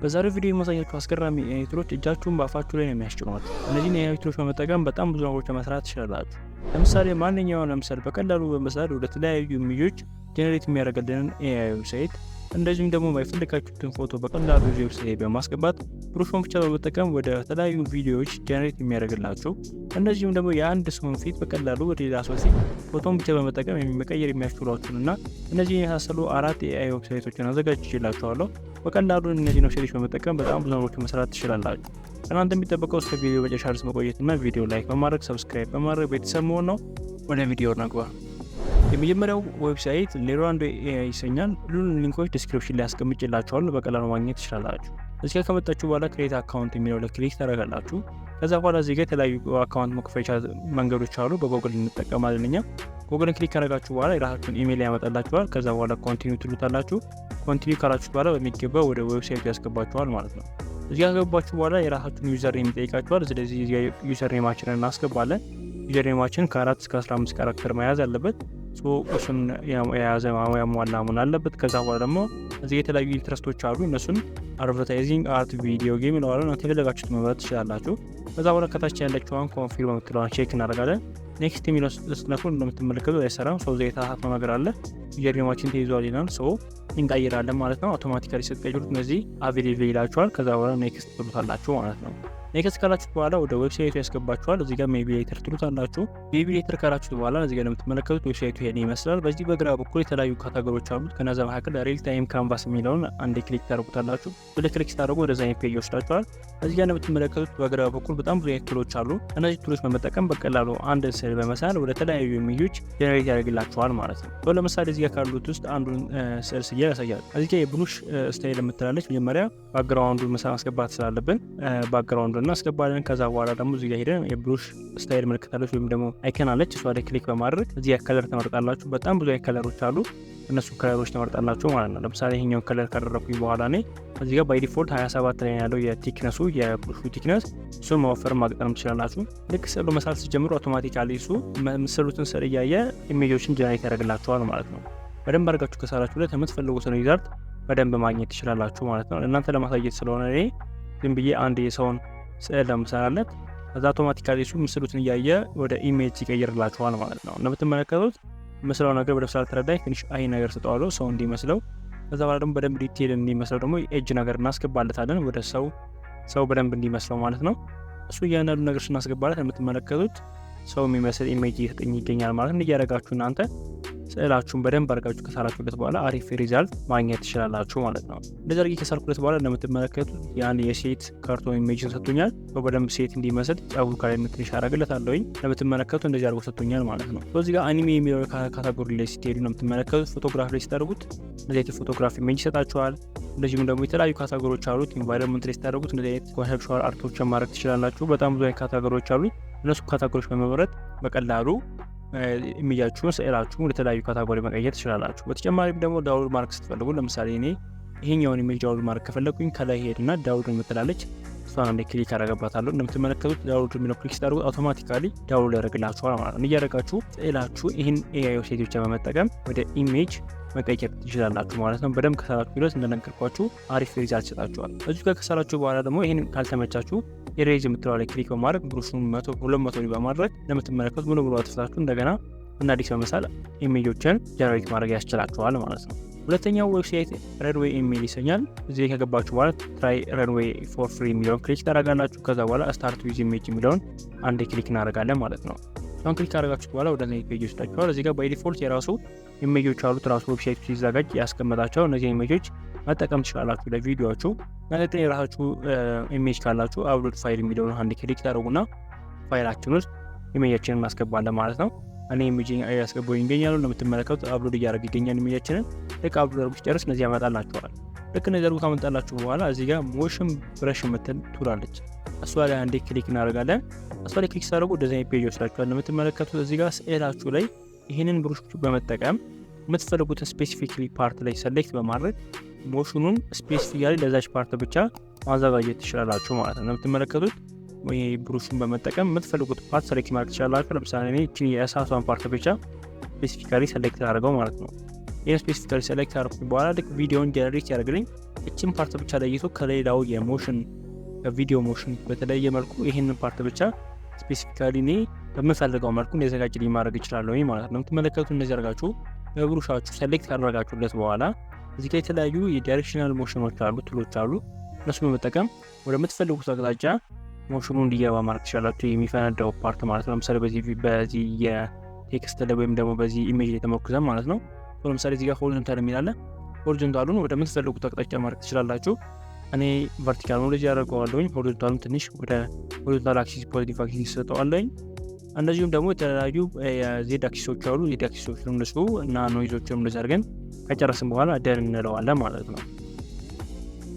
በዛሬው ቪዲዮ የማሳያችሁ አስገራሚ ኤአይቶች እጃችሁን በአፋችሁ ላይ ነው የሚያስጭኑአችሁ። እነዚህን ኤአይቶች በመጠቀም በጣም ብዙ ነገሮች መስራት ትችላላችሁ። ለምሳሌ ማንኛውንም ምስል በቀላሉ በመስራት ወደ ተለያዩ ኢሜጆች ጄኔሬት የሚያደርግልንን ኤአይ ዌብሳይት፣ እንደዚሁም ደግሞ የፈለጋችሁትን ፎቶ በቀላሉ ዌብሳይት በማስገባት ብሩሹን ብቻ በመጠቀም ወደ ተለያዩ ቪዲዮዎች ጄኔሬት የሚያደርግላችሁ፣ እንደዚሁም ደግሞ የአንድ ሰውን ፊት በቀላሉ ወደ ሌላ ሰው ፊት ፎቶን ብቻ በመጠቀም የሚቀየር የሚያስችሏችሁንና እነዚህን የመሳሰሉ 4 ኤአይ ዌብሳይቶችን አዘጋጅቼላችኋለሁ። በቀላሉ እነዚህ ዌብሳይቶች በመጠቀም በጣም ብዙ ነገሮችን መስራት ትችላላችሁ። እናንተ የሚጠበቀው እስከ ቪዲዮ መጨረሻ ድረስ መቆየትና ቪዲዮ ላይክ በማድረግ ሰብስክራይብ በማድረግ ቤተሰብ መሆን ነው። ወደ ቪዲዮ እናግባ። የመጀመሪያው ዌብሳይት leonardo.ai ይሰኛል። ሁሉንም ሊንኮች ዲስክሪፕሽን ላይ አስቀምጬላችኋለሁ፣ በቀላሉ ማግኘት ትችላላችሁ። እዚህ ጋር ከመጣችሁ በኋላ ክሬት አካውንት የሚለው ላይ ክሊክ ታደርጋላችሁ። ከዛ በኋላ እዚህ ጋር የተለያዩ አካውንት መክፈቻ መንገዶች አሉ። በጎግል እንጠቀማለን እኛ። ጎግልን ክሊክ ካደረጋችሁ በኋላ የራሳችሁን ኢሜል ያመጣላችኋል። ከዛ በኋላ ኮንቲኒው ትሉታላችሁ። ኮንቲኒው ካላችሁ በኋላ በሚገባ ወደ ዌብሳይቱ ያስገባችኋል ማለት ነው። እዚህ ጋር ከገባችሁ በኋላ የራሳችሁን ዩዘር ኔም ይጠይቃችኋል። ስለዚህ እዚህ ዩዘር ኔማችንን እናስገባለን። ዩዘር ኔማችን ከ4 እስከ 15 ካራክተር መያዝ አለበት። እሱን የያዘ ያሟላ መሆን አለበት። ከዛ በኋላ ደግሞ እዚህ የተለያዩ ኢንትረስቶች አሉ። እነሱን አድቨርታይዚንግ፣ አርት፣ ቪዲዮ ጌም ይለዋል። እናንተ የፈለጋችሁት መምረጥ ትችላላችሁ። ከዛ በኋላ ከታች ያለችውን ኮንፊርም የምትለዋን ቼክ እናደርጋለን። ኔክስት የሚለው ስትነኩ እንደምትመለከቱት አይሰራም። ሰው እዚህ የተሳሳተው ነገር አለ። ዩዘር ኔማችን ተይዟል ይላል። እንቀይራለን ማለት ነው። አውቶማቲካሊ ስትቀይሩት እነዚህ አቬሌብል ይላችኋል። ከዛ በኋላ ኔክስት ትሉታላችሁ ማለት ነው። ኔክስት ካላችሁት በኋላ ወደ ዌብሳይቱ ያስገባችኋል። እዚህ ጋር ሜቢ ሌተር ትሉታላችሁ። ሜቢ ሌተር ካላችሁት በኋላ እዚህ ጋር እንደምትመለከቱት ዌብሳይቱ ይሄን ይመስላል። በዚህ በግራ በኩል የተለያዩ ካታጎሪዎች አሉት። ከነዛ መካከል ሪል ታይም ካንቫስ የሚለውን አንዴ ክሊክ ታደርጉታላችሁ። ወደ ክሊክ ስታደርጉ ወደዛ ፔጅ ይወስዳችኋል። እዚህ ጋር እንደምትመለከቱት በግራ በኩል በጣም ብዙ ቱሎች አሉ። እነዚህ ቱሎች በመጠቀም በቀላሉ አንድ ስዕል በመሳል ወደ ተለያዩ ኢሜጆች ጀነሬት ያደርግላችኋል ማለት ነው። ለምሳሌ እዚህ ጋር ካሉት ውስጥ አንዱን ስዕል ስዬ ያሳያል። እዚህ ጋር የብሩሽ ስታይል የምትላለች። መጀመሪያ ባክግራውንዱን ማስገባት ስላለብን ባክግራውንዱን እናስገባለን። ከዛ በኋላ ደግሞ እዚህ ጋር ሄደን የብሩሽ ስታይል ምልክታለች ወይም ደግሞ አይከን አለች። እሷ ላይ ክሊክ በማድረግ እዚህ ጋር ከለር ተመርጣላችሁ። በጣም ብዙ ከለሮች አሉ። እነሱ ከለሮች ተመርጣላችሁ ማለት ነው። ለምሳሌ ይሄኛውን ከለር ካደረኩኝ በኋላ እኔ እዚህ ጋር ባይ ዲፎልት 27 ላይ ያለው የቲክነሱ የብሩሹ ቲክነስ እሱን ማወፈር ማቅጠም ትችላላችሁ። ልክ ስዕሉ መሳል ሲጀምሩ አውቶማቲካሊ እሱ ምስሉትን ስዕል እያየ ኢሜጆችን ጀነሬት ያደርግላችኋል ማለት ነው። በደንብ አድርጋችሁ ከሳላችሁ ላይ የምትፈልጉትን ሪዛልት በደንብ ማግኘት ትችላላችሁ ማለት ነው። እናንተ ለማሳየት ስለሆነ እኔ ዝም ብዬ አንድ የሰውን ስዕል ለምሳሌት ከዛ አውቶማቲካሊ እሱ ምስሉትን እያየ ወደ ኢሜጅ ይቀይርላችኋል ማለት ነው። እንደምትመለከቱት ምስለው ነገር በደንብ ስላልተረዳኝ ትንሽ አይ ነገር ስጠዋለሁ ሰው እንዲመስለው። ከዛ በኋላ ደግሞ በደንብ ዲቴል እንዲመስለው ደግሞ ኤጅ ነገር እናስገባለታለን ወደ ሰው በደንብ እንዲመስለው ማለት ነው። እሱ እያንዳንዱ ነገር ስናስገባለት የምትመለከቱት ሰው የሚመስል ኢሜጅ እየሰጠኝ ይገኛል ማለት ነው። እያደረጋችሁ እናንተ ስዕላችሁን በደንብ አድርጋችሁ ከሳላችሁበት በኋላ አሪፍ ሪዛልት ማግኘት ትችላላችሁ ማለት ነው። እንደዚህ አድርጌ ከሳልኩለት በኋላ እንደምትመለከቱት ያን የሴት ካርቶን ኢሜጅን ሰጥቶኛል። በደንብ ሴት እንዲመስል ጸጉር ከላይ ትንሽ አደርግለታለሁኝ። እንደምትመለከቱት እንደዚህ አድርጎ ሰጥቶኛል ማለት ነው። እዚህ ጋር አኒሜ የሚለው ካታጎሪ ላይ ስትሄዱ እንደምትመለከቱት ፎቶግራፍ ላይ ስታደርጉት እንደዚህ አይነት ፎቶግራፍ ኢሜጅ ይሰጣችኋል። እንደዚሁም ደግሞ የተለያዩ ካታጎሪዎች አሉት። ኢንቫይሮንመንት ላይ ስታደርጉት እንደዚህ አይነት ኮንሰፕቹዋል አርቶችን ማድረግ ትችላላችሁ። በጣም ብዙ አይነት ካታጎሪዎች አሉት። እነሱ ካታጎሪዎች በመምረጥ በቀላሉ ኢሜጃችሁን ስዕላችሁን ወደ ተለያዩ ካታጎሪ መቀየር ትችላላችሁ። በተጨማሪም ደግሞ ዳውንሎድ ማድረግ ስትፈልጉ ለምሳሌ እኔ ይሄኛውን ኢሜጅ ዳውንሎድ ማድረግ ከፈለኩኝ ከላይ ሄድና ዳውንሎድ የምትላለች እሷን አንዴ ክሊክ አደርጋባታለሁ። እንደምትመለከቱት ዳውንሎድ የሚለው ክሊክ ስታደርጉ አውቶማቲካሊ ዳውንሎድ ያደርግላችኋል ማለት ነው። እያደረጋችሁ ስዕላችሁ ይህን ኤአይ ዌብሳይቶች በመጠቀም ወደ ኢሜጅ መቀየር ትችላላችሁ ማለት ነው። በደንብ ከሰራችሁ ድረስ እንደነገርኳችሁ አሪፍ ሪዛልት ይሰጣችኋል። እዚህ ጋር ከሰራችሁ በኋላ ደግሞ ይህን ካልተመቻችሁ ኢሬዝ የምትለው ላይ ክሊክ በማድረግ ብሩሹን 200 በማድረግ እንደምትመለከቱት ሙሉ አጥፍታችሁ እንደገና እና አዲስ በመሳል ኢሜጆችን ጀነሬት ማድረግ ያስችላችኋል ማለት ነው። ሁለተኛው ዌብሳይት ረንዌይ ኢሜል ይሰኛል። እዚህ ከገባችሁ በኋላ ትራይ ረንዌይ ፎር ፍሪ የሚለውን ክሊክ ታደርጋላችሁ። ከዛ በኋላ ስታርት ዊዝ ኢሜጅ የሚለውን አንዴ ክሊክ እናደርጋለን ማለት ነው። አሁን ክሊክ ካደረጋችሁት በኋላ ወደ እነዚህ ፔጅ ይወስዳችኋል። እዚህ ጋር ባይ ዲፎልት የራሱ ኢሜጆች አሉት። ራሱ ዌብሳይቱ ሲዘጋጅ ያስቀመጣቸው እነዚህ ኢሜጆች መጠቀም ትችላላችሁ ለቪዲዮዎቹ። ማለት ነው የራሳችሁ ኢሜጅ ካላችሁ አፕሎድ ፋይል የሚለውን አንዴ ክሊክ ታደርጉና ፋይላችን ውስጥ ኢሜጃችንን እናስገባለን ማለት ነው። እኔ ኢሜጅ ያስገባው ይገኛሉ። እንደምትመለከቱት አፕሎድ እያደረገ ይገኛል ኢሜጃችንን። ልክ አፕሎድ አድርጉ ሲጨርስ እነዚህ ያመጣላችኋል። ልክ እነዚህ አድርጉ ካመጣላችሁ በኋላ እዚህ ጋር ሞሽን ብረሽ የምትል ቱላለች። እሷ ላይ አንዴ ክሊክ እናደርጋለን። እሷ ላይ ክሊክ ስታደርጉ ወደዚህ ፔጅ ይወስዳችኋል። እንደምትመለከቱት እዚህ ጋር ስዕላችሁ ላይ ይህንን ብሩሽ በመጠቀም የምትፈልጉትን ስፔሲፊክሊ ፓርት ላይ ሰሌክት በማድረግ ሞሽኑን ስፔሲፊካሊ ለዛች ፓርት ብቻ ማዘጋጀት ትችላላችሁ ማለት ነው። እንደምትመለከቱት ወይ ብሩሹን በመጠቀም የምትፈልጉት ፓርት ሰሌክት ማድረግ ትችላላችሁ። ለምሳሌ እኔ እቺ የእሳቷን ፓርት ብቻ ስፔሲፊካሊ ሰሌክት አድርገው ማለት ነው። ይሄን ስፔሲፊካሊ ሰሌክት አድርኩኝ በኋላ ልክ ቪዲዮን ጀነሬት ያደርግልኝ እቺን ፓርት ብቻ ለይቶ ከሌላው የሞሽን ከቪዲዮ ሞሽን በተለየ መልኩ ይሄንን ፓርት ብቻ ስፔሲፊካሊ እኔ በምፈልገው መልኩ እንዲዘጋጅልኝ ማድረግ እችላለሁ ማለት ነው። የምትመለከቱት እንደዚህ አድርጋችሁ በብሩሻችሁ ሴሌክት ካደረጋችሁለት በኋላ እዚህ ጋር የተለያዩ የዳይሬክሽናል ሞሽኖች አሉ፣ ቱሎች አሉ። እነሱ በመጠቀም ወደ ምትፈልጉት አቅጣጫ ሞሽኑ እንዲገባ ማድረግ ትችላላችሁ። የሚፈነዳው ፓርት ማለት ነው። ለምሳሌ በዚህ የቴክስት ላይ ወይም ደግሞ በዚህ ኢሜጅ ላይ ተመርኩዘን ማለት ነው። ለምሳሌ እዚህ ጋር ሆሪዞንታል የሚል አለ። ሆሪዞንታሉን ወደ ምትፈልጉት አቅጣጫ ማድረግ ትችላላችሁ። እኔ ቨርቲካል ነው ለዚህ ያደርገዋለሁኝ። ሆሪዞንታሉን ትንሽ ወደ ሆሪዞንታል አክሲስ ፖዚቲቭ አክሲስ ሰጠዋለሁኝ። እንደዚሁም ደግሞ የተለያዩ የዜድ አክሲሶች አሉ። ዜድ አክሲሶችንም እንደሱ እና ኖይዞችንም እንደዚህ አድርገን ከጨረስን በኋላ ደን እንለዋለን ማለት ነው።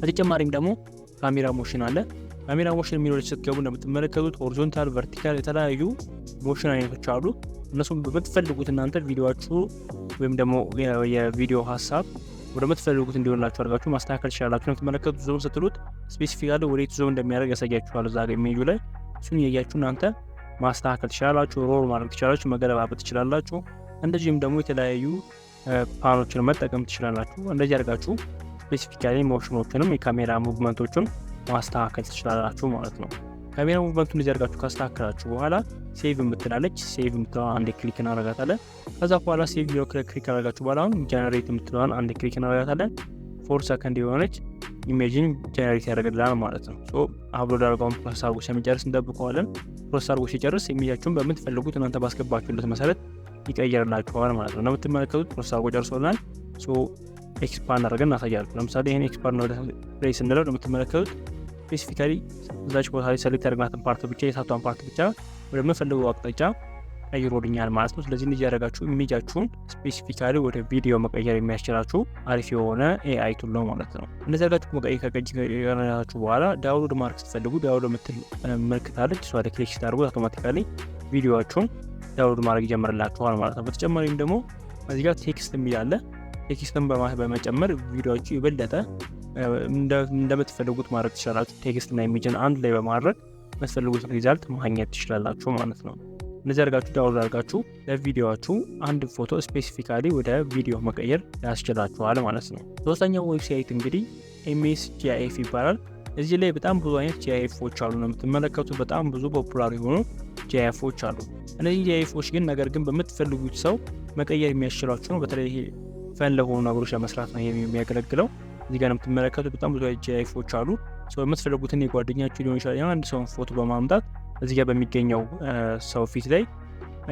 በተጨማሪም ደግሞ ካሜራ ሞሽን አለ። ካሜራ ሞሽን የሚለው ስትገቡ እንደምትመለከቱት ሆሪዞንታል፣ ቨርቲካል የተለያዩ ሞሽን አይነቶች አሉ። እነሱም በምትፈልጉት እናንተ ቪዲዮአችሁ ወይም ደግሞ የቪዲዮ ሀሳብ ወደ ምትፈልጉት እንዲሆንላችሁ አድርጋችሁ ማስተካከል ትችላላችሁ። እንደምትመለከቱት ዞም ስትሉት ስፔሲፊካሊ ወዴት ዞም እንደሚያደርግ ያሳያችኋል እዛ ጋር ኢሜጁ ላይ። እሱን እያያችሁ እናንተ ማስተካከል ትችላላችሁ፣ ሮል ማድረግ ትችላላችሁ፣ መገለባበጥ ትችላላችሁ። እንደዚህም ደግሞ የተለያዩ ፓኖችን መጠቀም ትችላላችሁ። እንደዚህ አድርጋችሁ ስፔሲፊካሊ ሞሽኖችንም የካሜራ ሙቭመንቶችን ማስተካከል ትችላላችሁ ማለት ነው። ካሜራ ሙቭመንቱን እንደዚህ አድርጋችሁ ካስተካከላችሁ በኋላ ሴቭ የምትላለች ሴቭ የምትለዋን አንዴ ክሊክ እናደርጋታለን። ከዛ በኋላ ሴቭ የሚለው ክሊክ አደረጋችሁ በኋላ አሁን ጀነሬት የምትለዋን አንዴ ክሊክ እናደርጋታለን። 4 ሰከንድ የሆነች ኢሜጅን ጀነሬት ያደርግልናል ማለት ነው። ሶ አፕሎድ አድርገውን ፕሮሰስ አድርጎ ሲጨርስ እንጠብቀዋለን። ፕሮሰስ አድርጎ ሲጨርስ ኢሜጃችሁን በምትፈልጉት እናንተ ባስገባችሁለት መሰረት ይቀየርላችኋል ማለት ነው። እንደምትመለከቱት ፕሮሰስ አድርጎ ጨርሶልናል። ሶ ኤክስፓንድ አድርገን እናሳያለን። ለምሳሌ ይሄን ኤክስፓንድ ወደ ፕሌይ ስንለው እንደምትመለከቱት ስፔሲፊካሊ እዛች ቦታ ላይ ሰሌክት ያደርግናትን ፓርት ብቻ የሳቷን ፓርት ብቻ ወደ ምንፈልገው አቅጣጫ ቀይሮልኛል ማለት ነው። ስለዚህ እንደዚህ ያደረጋችሁ ኢሜጃችሁን ስፔሲፊካሊ ወደ ቪዲዮ መቀየር የሚያስችላችሁ አሪፍ የሆነ ኤአይ ቱል ነው ማለት ነው። እንደዚህ አድርጋችሁ መቀየር ከቀየራችሁ በኋላ ዳውንሎድ ማድረግ ስትፈልጉ ዳውንሎድ የምትል ምልክት አለች። እሷ ላይ ክሊክ ስታደርጉ አውቶማቲካሊ ቪዲዮአችሁን ዳውንሎድ ማድረግ ይጀምርላችኋል ማለት ነው። በተጨማሪም ደግሞ እዚህ ጋር ቴክስት የሚል አለ። ቴክስትን በመጨመር ቪዲዮአችሁ የበለጠ እንደምትፈልጉት ማድረግ ትችላላችሁ። ቴክስት እና ኢሜጅን አንድ ላይ በማድረግ የምትፈልጉት ሪዛልት ማግኘት ትችላላችሁ ማለት ነው። እንደዚህ አድርጋችሁ ዳውንሎድ አድርጋችሁ ለቪዲዮአችሁ አንድ ፎቶ ስፔሲፊካሊ ወደ ቪዲዮ መቀየር ያስችላችኋል ማለት ነው። ሶስተኛው ዌብሳይት እንግዲህ የሚያስጭኑአችሁ ይባላል። እዚህ ላይ በጣም ብዙ አይነት ጂአይኤፎች አሉ ነው የምትመለከቱት። በጣም ብዙ ፖፑላር የሆኑ ጂአይኤፎች አሉ። እነዚህ ጂአይኤፎች ግን ነገር ግን በምትፈልጉት ሰው መቀየር የሚያስችላችሁ ነው። በተለይ ይሄ ፈን ለሆኑ ነገሮች ለመስራት ነው የሚያገለግለው። እዚህ ጋር የምትመለከቱት በጣም ብዙ ጂአይኤፎች አሉ። ሰው የምትፈልጉትን የጓደኛችሁ ሊሆን ይችላል የአንድ ሰውን ፎቶ በማምጣት እዚህ ጋር በሚገኘው ሰው ፊት ላይ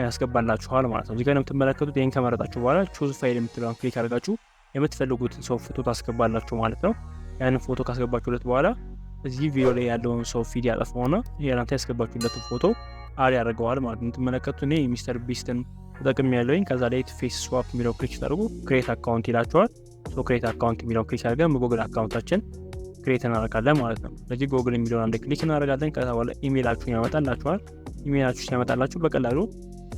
ያስገባላችኋል ማለት ነው። እዚህ ጋር የምትመለከቱት ይሄን ከመረጣችሁ በኋላ ቹዝ ፋይል የምትለውን ክሊክ አድርጋችሁ የምትፈልጉትን ሰው ፎቶ ታስገባላችሁ ማለት ነው። ያንን ፎቶ ካስገባችሁለት በኋላ እዚህ ቪዲዮ ላይ ያለውን ሰው ፊት ያጠፋውና የናንተ ያስገባችሁለትን ፎቶ አድ ያደርገዋል ማለት ነው። የምትመለከቱት እኔ ሚስተር ቢስትን ተጠቅሜ ያለውኝ። ከዛ ላይ ፌስ ስዋፕ የሚለው ክሊክ ታደርጉ ክሬት አካውንት ይላችኋል። ሶ ክሬት አካውንት የሚለው ክሊክ አድርገን በጉግል አካውንታችን ክሬት እናደርጋለን ማለት ነው። ስለዚህ ጉግል የሚለውን አንድ ክሊክ እናደርጋለን። ከዛ በኋላ ኢሜይላችሁን ያመጣላችኋል። ኢሜይላችሁ ሲያመጣላችሁ በቀላሉ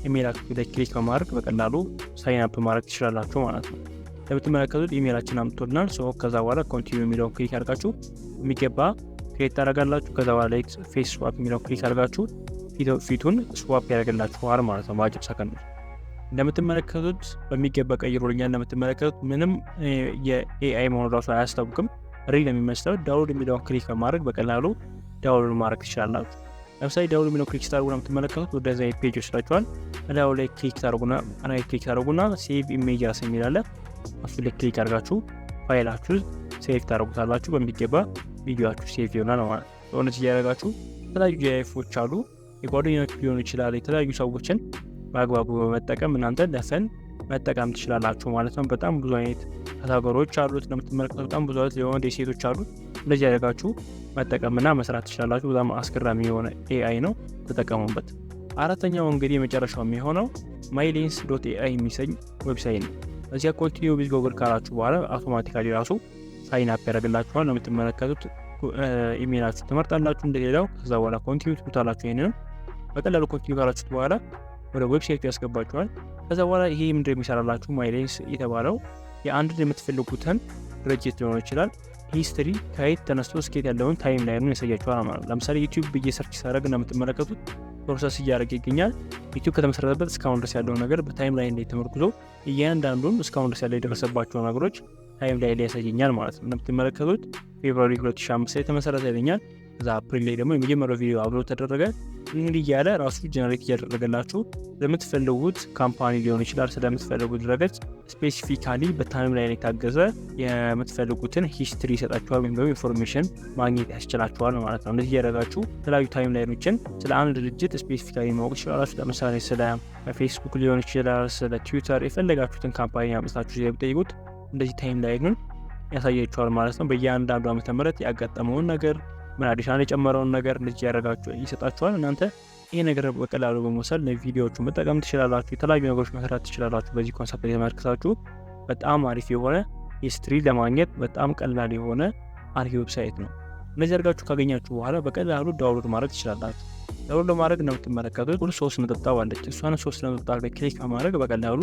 ኢሜይላችሁ ላይ ክሊክ በማድረግ በቀላሉ ሳይን አፕ ማድረግ ትችላላችሁ ማለት ነው። እንደምትመለከቱት ኢሜይላችን አምጥቶልናል። ሶ ከዛ በኋላ ኮንቲኒው የሚለውን ክሊክ አድርጋችሁ የሚገባ ክሬት ታደርጋላችሁ። ከዛ በኋላ ላይ ፌስ ስዋፕ የሚለውን ክሊክ አድርጋችሁ ፊቱን ስዋፕ ያደርግላችኋል ማለት ነው በአጭር ሰከንድ። እንደምትመለከቱት በሚገባ ቀይሮልኛል። እንደምትመለከቱት ምንም የኤአይ መሆኑ ራሱ አያስታውቅም። ሪል የሚመስለው ዳውንሎድ የሚለውን ክሊክ በማድረግ በቀላሉ ዳውንሎድ ማድረግ ትችላላችሁ። ለምሳሌ ዳውንሎድ የሚለውን ክሊክ ታደርጉና የምትመለከቱት ወደዛ ፔጅ ወስዳችኋል። እላዩ ላይ ክሊክ ታደርጉና ሴቭ ኢሜጅስ የሚል አለ። እሱ ላይ ክሊክ አድርጋችሁ ፋይላችሁ ሴቭ ታደርጉታላችሁ። በሚገባ ቪዲዮአችሁ ሴቭ ይሆናል ማለት ነው። እነዚህ እያደረጋችሁ የተለያዩ ጂአይኤፎች አሉ። የጓደኞቻችሁ ሊሆኑ ይችላል። የተለያዩ ሰዎችን በአግባቡ በመጠቀም እናንተ ለፈን መጠቀም ትችላላችሁ ማለት ነው። በጣም ብዙ አይነት ካታጎሪዎች አሉት። እንደምትመለከቱት በጣም ብዙ አይነት የሆነ ሴቶች አሉት። እንደዚህ ያደርጋችሁ መጠቀምና መስራት ትችላላችሁ። በጣም አስገራሚ የሆነ ኤአይ ነው፣ ተጠቀሙበት። አራተኛው እንግዲህ የመጨረሻው የሚሆነው myLens.ai የሚሰኝ ዌብሳይት ነው። እዚያ ኮንቲኒው ዊዝ ጉግል ካላችሁ በኋላ አውቶማቲካሊ ራሱ ሳይን አፕ ያደርግላችኋል። ነው የምትመለከቱት። ኢሜይላችሁ ትመርጣላችሁ እንደሌላው። ከዛ በኋላ ኮንቲኒው ትሉታላችሁ። ይሄንን በቀላሉ ኮንቲኒው ካላችሁት በኋላ ወደ ዌብሳይቱ ያስገባችኋል። ከዛ በኋላ ይሄ ምንድነው የሚሰራላችሁ? myLens የተባለው የአንድን የምትፈልጉትን ድርጅት ሊሆን ይችላል ሂስትሪ ከየት ተነስቶ እስከየት ያለውን ታይም ላይኑን ያሳያችኋል ማለት ነው። ለምሳሌ ዩቲዩብ ብዬ ሰርች ሳደርግ እንደምትመለከቱት ፕሮሰስ እያደረገ ይገኛል። ዩቲዩብ ከተመሰረተበት እስካሁን ድረስ ያለውን ነገር በታይም ላይን ላይ ተመርኩዞ እያንዳንዱን እስካሁን ድረስ ያለ የደረሰባቸው ነገሮች ታይም ላይ ያሳየኛል ማለት ነው። እንደምትመለከቱት ፌብሩዋሪ 2005 ላይ ተመሰረተ ይለኛል። ከዛ አፕሪል ላይ ደግሞ የመጀመሪያው ቪዲዮ አፕሎድ ተደረገ። እንግዲህ እያለ ራሱ ጀነሬት እያደረገላችሁ ለምትፈልጉት ካምፓኒ ሊሆን ይችላል ስለምትፈልጉት ድረገጽ ስፔሲፊካሊ በታይም ላይ የታገዘ የምትፈልጉትን ሂስትሪ ይሰጣችኋል ወይም ደግሞ ኢንፎርሜሽን ማግኘት ያስችላችኋል ማለት ነው። እንደዚህ እያደረጋችሁ የተለያዩ ታይም ላይኖችን ስለ አንድ ድርጅት ስፔሲፊካሊ ማወቅ ትችላላችሁ። ለምሳሌ ስለ ፌስቡክ ሊሆን ይችላል፣ ስለ ትዊተር የፈለጋችሁትን ካምፓኒ አምጥታችሁ የሚጠይቁት እንደዚህ ታይም ላይኑን ያሳያችኋል ማለት ነው። በየአንዳንዱ ዓመተ ምህረት ያጋጠመውን ነገር ምን አዲሽናል የጨመረውን ነገር እንደዚህ ያደረጋችሁ ይሰጣችኋል። እናንተ ይሄ ነገር በቀላሉ በመውሰድ ለቪዲዮዎቹ መጠቀም ትችላላችሁ። የተለያዩ ነገሮች መስራት ትችላላችሁ። በዚህ ኮንሰፕት ላይ ተመልክታችሁ በጣም አሪፍ የሆነ ሂስትሪ ለማግኘት በጣም ቀላል የሆነ አሪፍ ዌብሳይት ነው። እነዚህ አድርጋችሁ ካገኛችሁ በኋላ በቀላሉ ዳውንሎድ ማድረግ ትችላላችሁ። ዳውንሎድ ማድረግ እንደምትመለከቱት ሁሉ 3 ነጥብ አለች። እሷን 3 ነጥብ ላይ ክሊክ በማድረግ በቀላሉ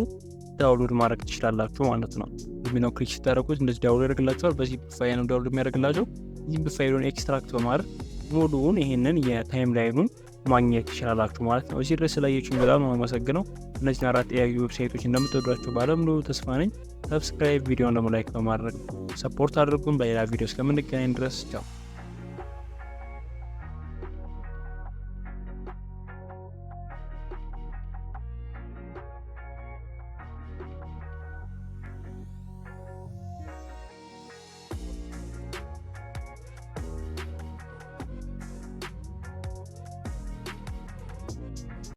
ዳውንሎድ ማድረግ ትችላላችሁ ማለት ነው። ምን ክሊክ ስታደርጉት እንደዚህ ዳውንሎድ ያደርግላችኋል። በዚህ ፋይል ነው ዳውንሎድ የሚያደርግላችሁ። ይህን ፋይሉን ኤክስትራክት በማድረግ ሙሉውን ይሄንን የታይም ላይኑን ማግኘት ትችላላችሁ ማለት ነው። እዚህ ድረስ ስላያችሁኝ በጣም ነው የማመሰግነው። እነዚህ 4 የተለያዩ ዌብሳይቶች እንደምትወዷቸው ባለሙሉ ተስፋ ነኝ። ሰብስክራይብ፣ ቪዲዮውን ደግሞ ላይክ በማድረግ ሰፖርት አድርጉን። በሌላ ቪዲዮ እስከምንገናኝ ድረስ ቻው።